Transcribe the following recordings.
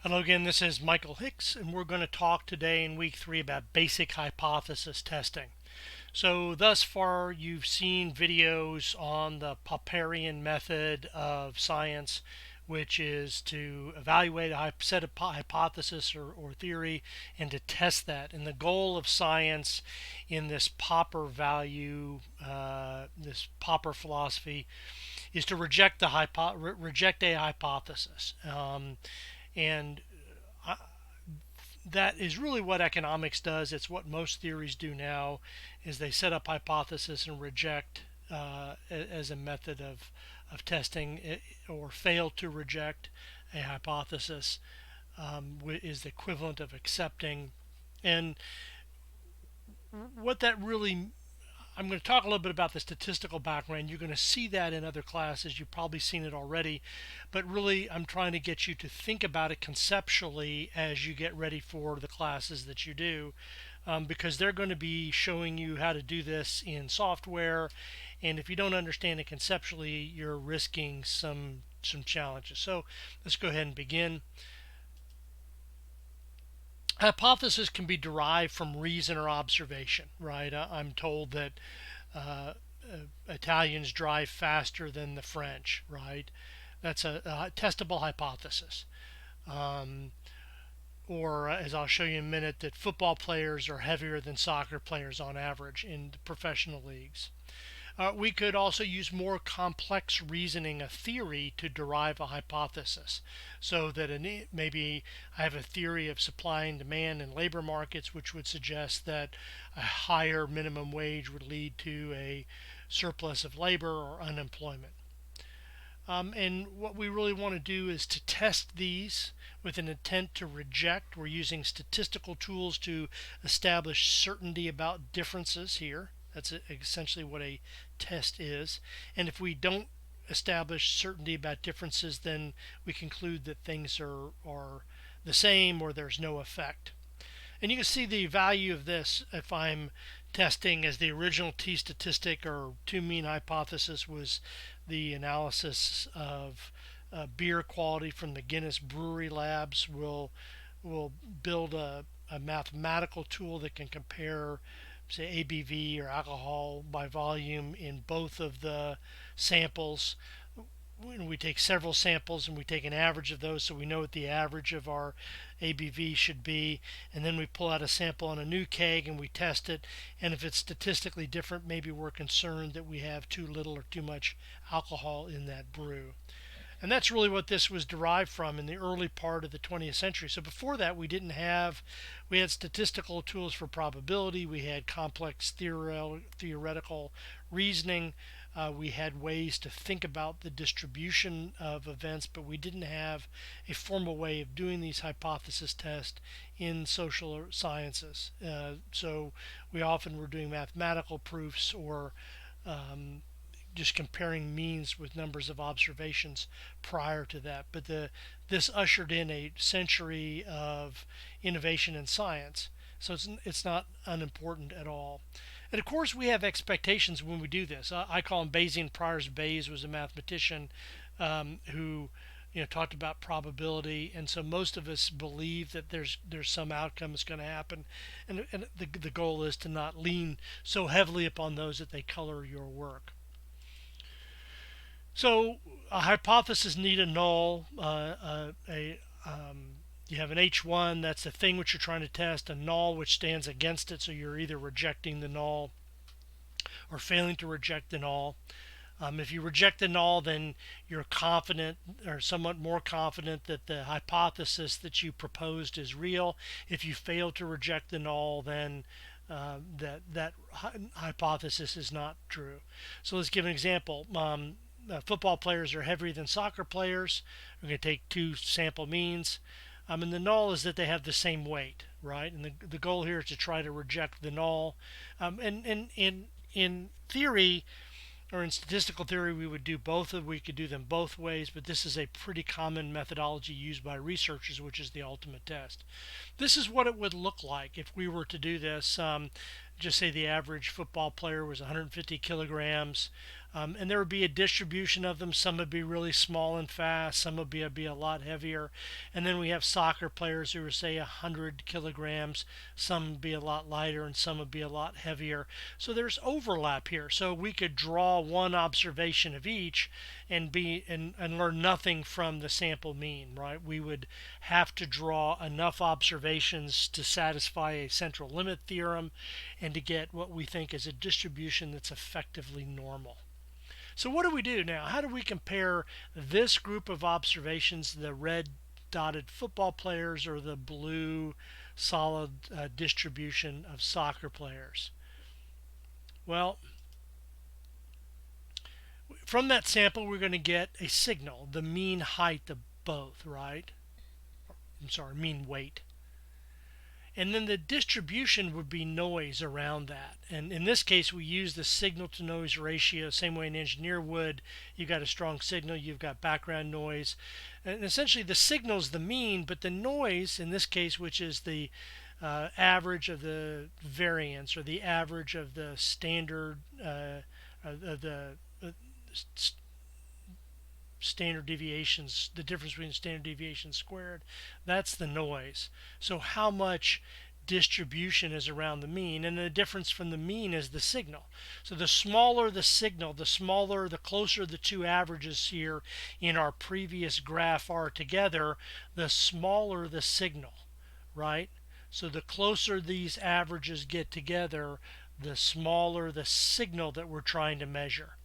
Hello again, this is Michael Hicks, and we're going to talk today in week 3 about basic hypothesis testing. So, thus far, you've seen videos on the Popperian method of science, which is to evaluate a set of hypothesis or theory and to test that. And the goal of science in this Popper value, this Popper philosophy, is to reject a hypothesis. And that is really what economics does. It's what most theories do now, is they set up hypothesis and reject as a method of testing or fail to reject a hypothesis is the equivalent of accepting. And what that really I'm going to talk a little bit about the statistical background. You're going to see that in other classes. You've probably seen it already. But really, I'm trying to get you to think about it conceptually as you get ready for the classes that you do, because they're going to be showing you how to do this in software. And if you don't understand it conceptually, you're risking some challenges. So let's go ahead and begin. Hypothesis can be derived from reason or observation, right? I'm told that uh, Italians drive faster than the French, right? That's a testable hypothesis. Um, or, as I'll show you in a minute, that football players are heavier than soccer players on average in the professional leagues. We could also use more complex reasoning, a theory, to derive a hypothesis. So that maybe I have a theory of supply and demand in labor markets, which would suggest that a higher minimum wage would lead to a surplus of labor or unemployment. And what we really want to do is to test these with an intent to reject. We're using statistical tools to establish certainty about differences here. That's essentially what a test is. And if we don't establish certainty about differences, then we conclude that things are the same or there's no effect. And you can see the value of this if I'm testing as the original t statistic or two mean hypothesis was the analysis of beer quality from the Guinness Brewery Labs. We'll build a mathematical tool that can compare, say, ABV or alcohol by volume in both of the samples. We take several samples and we take an average of those so we know what the average of our ABV should be, and then we pull out a sample on a new keg and we test it, and if it's statistically different, maybe we're concerned that we have too little or too much alcohol in that brew. And that's really what this was derived from in the early part of the 20th century. So before that, we had statistical tools for probability, we had complex theoretical reasoning, we had ways to think about the distribution of events, but we didn't have a formal way of doing these hypothesis tests in social sciences. So we often were doing mathematical proofs or just comparing means with numbers of observations prior to that. But this ushered in a century of innovation in science. So it's not unimportant at all. And of course, we have expectations when we do this. I call him Bayesian Priors. Bayes was a mathematician who talked about probability, and so most of us believe that there's some outcome that's going to happen, and the goal is to not lean so heavily upon those that they color your work. So a hypothesis need a null. You have an H1, that's the thing which you're trying to test, a null which stands against it, so you're either rejecting the null or failing to reject the null. If you reject the null, then you're confident or somewhat more confident that the hypothesis that you proposed is real. If you fail to reject the null, then that hypothesis is not true. So let's give an example. Football players are heavier than soccer players. We're going to take two sample means. And the null is that they have the same weight, right? And the goal here is to try to reject the null. And in theory, or in statistical theory, we would do both of we could do them both ways, but this is a pretty common methodology used by researchers, which is the ultimate test. This is what it would look like if we were to do this. Just say the average football player was 150 kilograms. And there would be a distribution of them. Some would be really small and fast. Some would be a lot heavier. And then we have soccer players who are, say, 100 kilograms. Some would be a lot lighter and some would be a lot heavier. So there's overlap here. So we could draw one observation of each and learn nothing from the sample mean, right? We would have to draw enough observations to satisfy a central limit theorem and to get what we think is a distribution that's effectively normal. So what do we do now? How do we compare this group of observations, the red dotted football players or the blue solid distribution of soccer players? Well, from that sample, we're going to get a signal, the mean height of both, right? I'm sorry, mean weight. And then the distribution would be noise around that. And in this case, we use the signal to noise ratio, same way an engineer would. You've got a strong signal, you've got background noise. And essentially, the signal is the mean, but the noise, in this case, which is the average of the variance or the average of the standard, of the standard deviations, the difference between standard deviation squared, that's the noise. So how much distribution is around the mean, and the difference from the mean is the signal. So the smaller the signal, the closer the two averages here in our previous graph are together, the smaller the signal, right? So the closer these averages get together, the smaller the signal that we're trying to measure.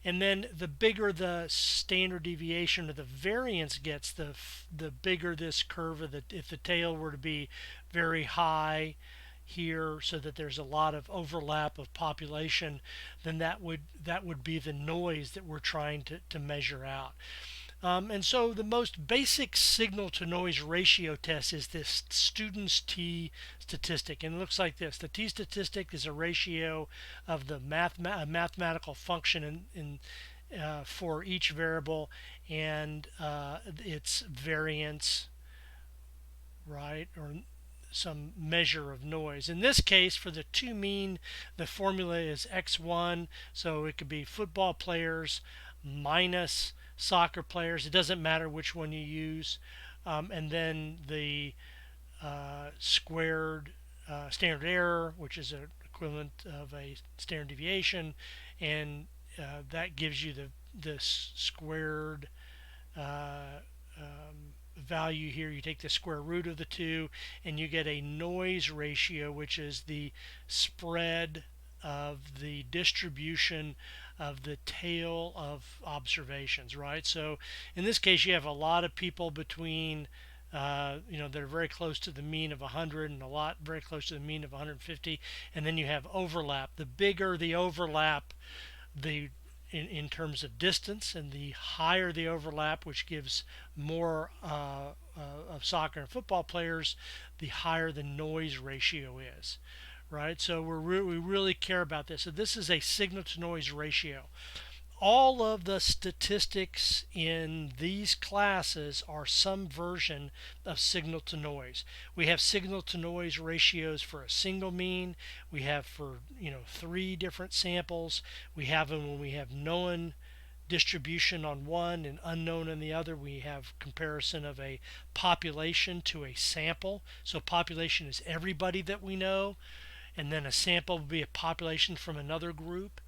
And then the bigger the standard deviation or the variance gets, the bigger this curve. If the tail were to be very high here, so that there's a lot of overlap of population, then that would be the noise that we're trying to measure out. And so the most basic signal to noise ratio test is this student's T statistic. And it looks like this. The T statistic is a ratio of the mathematical function for each variable and its variance, right? Or some measure of noise. In this case, for the two mean, the formula is x1, so it could be football players minus soccer players. It doesn't matter which one you use. And then the squared standard error, which is an equivalent of a standard deviation, and that gives you the squared value here. You take the square root of the two and you get a noise ratio, which is the spread of the distribution of the tail of observations, right? So in this case, you have a lot of people between that are very close to the mean of 100 and a lot very close to the mean of 150, and then you have overlap. The bigger the overlap, the in terms of distance, and the higher the overlap, which gives more of soccer and football players, the higher the noise ratio is, right? So we really care about this. So this is a signal to noise ratio. All of the statistics in these classes are some version of signal to noise. We have signal to noise ratios for a single mean. We have for 3 different samples. We have them when we have known distribution on one and unknown on the other. We have comparison of a population to a sample. So population is everybody that we know, and then a sample would be a population from another group.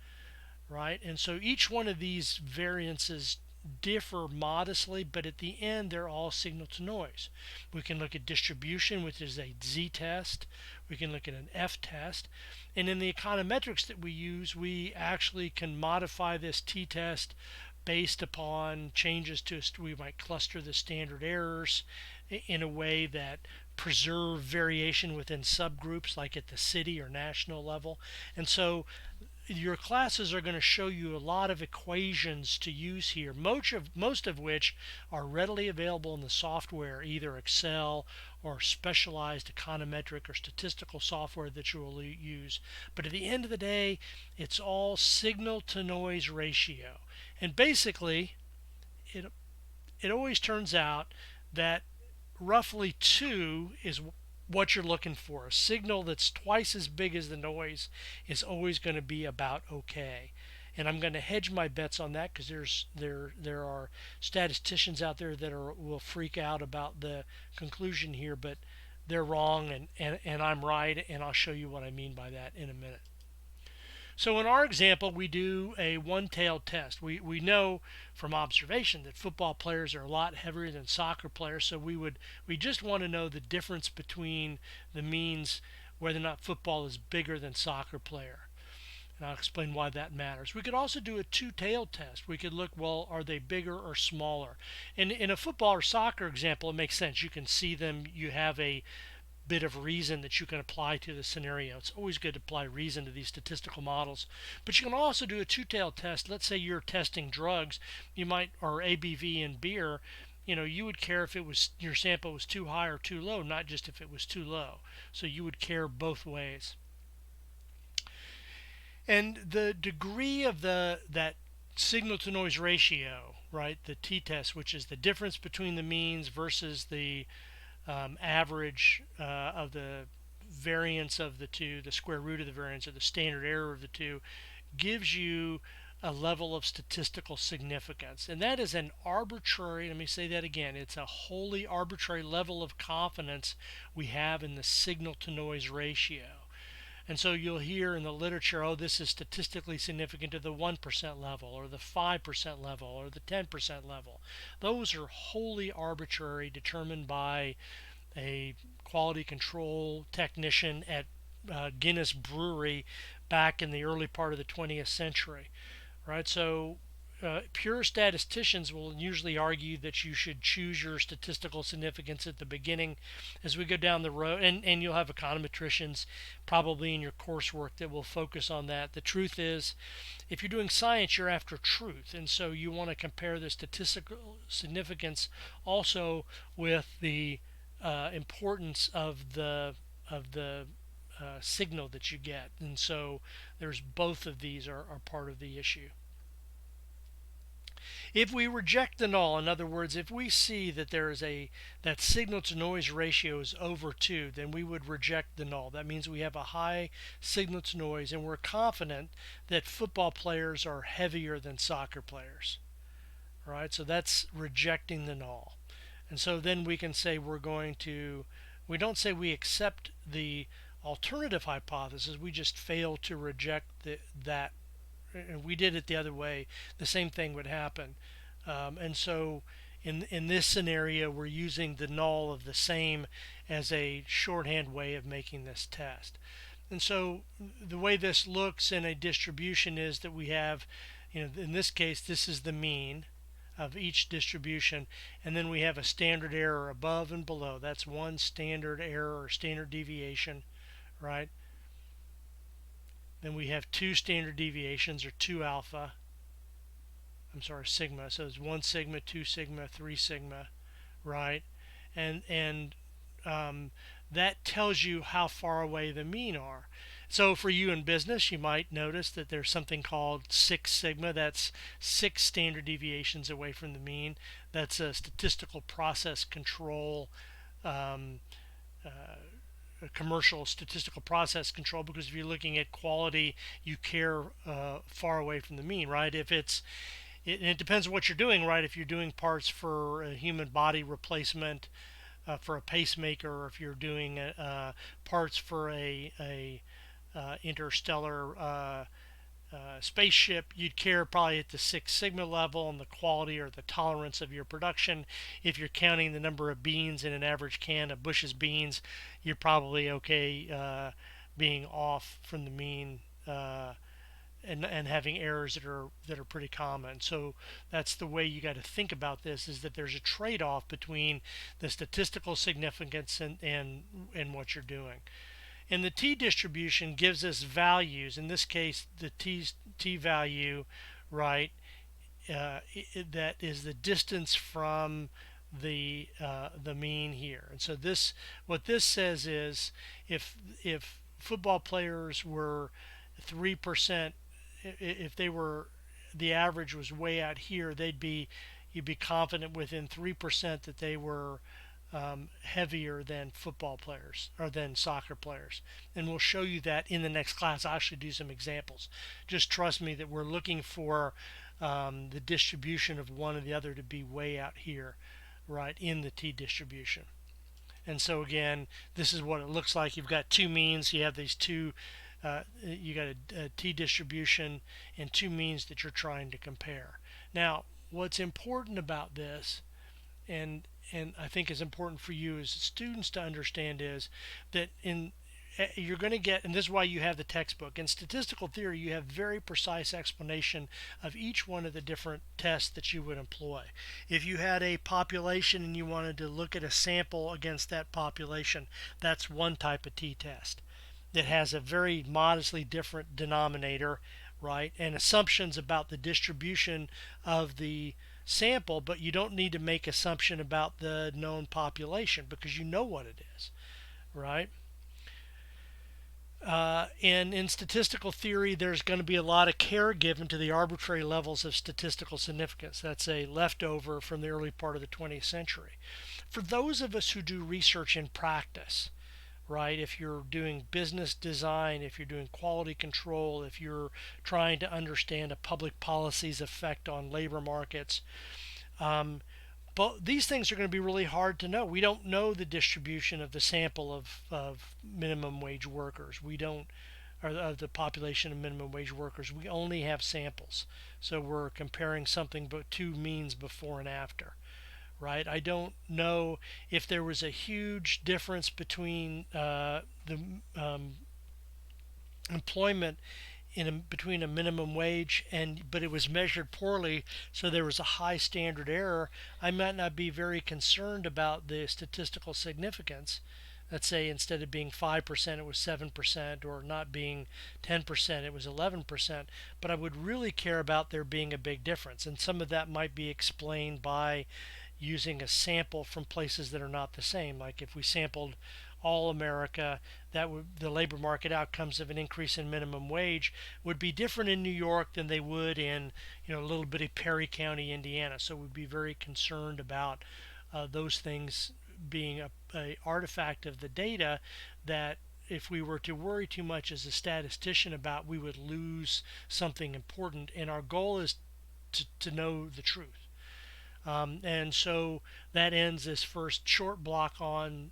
Right? And so each one of these variances differ modestly, but at the end they're all signal to noise. We can look at distribution, which is a z-test. We can look at an f-test. And in the econometrics that we use, we actually can modify this t-test based upon changes to, we might cluster the standard errors in a way that preserve variation within subgroups, like at the city or national level. And so your classes are going to show you a lot of equations to use here, most of which are readily available in the software, either Excel or specialized econometric or statistical software that you will use. But at the end of the day, it's all signal to noise ratio. And basically, it always turns out that roughly 2 is what you're looking for. A signal that's twice as big as the noise is always going to be about okay. and I'm going to hedge my bets on that because there are statisticians out there that will freak out about the conclusion here, but they're wrong and I'm right, and I'll show you what I mean by that in a minute. So in our example, we do a one-tailed test. We know from observation that football players are a lot heavier than soccer players, so we just want to know the difference between the means, whether or not football is bigger than soccer player. And I'll explain why that matters. We could also do a two-tailed test. We could look, well, are they bigger or smaller? And in a football or soccer example, it makes sense. You can see them. You have a bit of reason that you can apply to the scenario. It's always good to apply reason to these statistical models. But you can also do a two-tailed test. Let's say you're testing drugs, you might, or ABV in beer. You would care if it was your sample was too high or too low, not just if it was too low. So you would care both ways. And the degree of that signal to noise ratio, right, the t-test, which is the difference between the means versus the average of the variance of the two, the square root of the variance, or the standard error of the two, gives you a level of statistical significance. And that is an arbitrary, let me say that again, it's a wholly arbitrary level of confidence we have in the signal to noise ratio. And so you'll hear in the literature, oh, this is statistically significant to the 1% level, or the 5% level, or the 10% level. Those are wholly arbitrary, determined by a quality control technician at Guinness Brewery back in the early part of the 20th century. Right? So pure statisticians will usually argue that you should choose your statistical significance at the beginning as we go down the road, and you'll have econometricians probably in your coursework that will focus on that. The truth is, if you're doing science, you're after truth, and so you want to compare the statistical significance also with the importance of the signal that you get, and so there's both of these are part of the issue. If we reject the null, in other words, if we see that that signal to noise ratio is over 2, then we would reject the null. That means we have a high signal to noise, and we're confident that football players are heavier than soccer players. All right, so that's rejecting the null. And so then we can say we don't say we accept the alternative hypothesis, we just fail to reject that. And we did it the other way, the same thing would happen. And so in this scenario, we're using the null of the same as a shorthand way of making this test. And so the way this looks in a distribution is that we have, in this case, this is the mean of each distribution, and then we have a standard error above and below. That's one standard error or standard deviation, right? Then we have two standard deviations, or 2 alpha. I'm sorry, sigma. So it's 1 sigma, 2 sigma, 3 sigma, right? And that tells you how far away the mean are. So for you in business, you might notice that there's something called 6 sigma. That's 6 standard deviations away from the mean. That's a statistical process control, a commercial statistical process control, because if you're looking at quality, you care far away from the mean, right? If it depends on what you're doing, right? If you're doing parts for a human body replacement, for a pacemaker, or if you're doing parts for a interstellar spaceship, you'd care probably at the 6 sigma level on the quality or the tolerance of your production. If you're counting the number of beans in an average can of Bush's beans, you're probably okay being off from the mean, and having errors that are pretty common. So that's the way you got to think about this, is that there's a trade-off between the statistical significance and what you're doing. And the t-distribution gives us values. In this case, the t value, right, that is the distance from the mean here. And so what this says is, if football players were 3%, if they were, the average was way out here, you'd be confident within 3% that they were heavier than football players or than soccer players. And we'll show you that in the next class. I'll actually do some examples. Just trust me that we're looking for the distribution of one or the other to be way out here, right, in the t distribution. And so again, this is what it looks like. You've got two means. You have these two. You got a t distribution and two means that you're trying to compare. Now, what's important about this, and I think is important for you as students to understand, is that you're going to get, and this is why you have the textbook. In statistical theory, you have very precise explanation of each one of the different tests that you would employ. If you had a population and you wanted to look at a sample against that population, that's one type of t-test that has a very modestly different denominator, right, and assumptions about the distribution of the sample, but you don't need to make assumption about the known population because you know what it is, right? And in statistical theory, there's going to be a lot of care given to the arbitrary levels of statistical significance. That's a leftover from the early part of the 20th century. For those of us who do research in practice, right, if you're doing business design, if you're doing quality control, if you're trying to understand a public policy's effect on labor markets, but these things are going to be really hard to know. We don't know the distribution of the sample of minimum wage workers. We don't, or of the population of minimum wage workers. We only have samples. So we're comparing something but two means before and after, right? I don't know if there was a huge difference between the employment between a minimum wage but it was measured poorly, so there was a high standard error. I might not be very concerned about the statistical significance. Let's say instead of being 5% it was 7%, or not being 10% it was 11%, but I would really care about there being a big difference, and some of that might be explained by using a sample from places that are not the same. Like if we sampled all America, that would, the labor market outcomes of an increase in minimum wage would be different in New York than they would in, a little bitty Perry County, Indiana. So we'd be very concerned about those things being a artifact of the data that if we were to worry too much as a statistician about, we would lose something important. And our goal is to know the truth. And so that ends this first short block on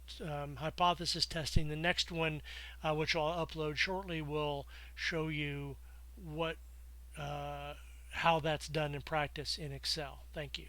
hypothesis testing. The next one, which I'll upload shortly, will show you what how that's done in practice in Excel. Thank you.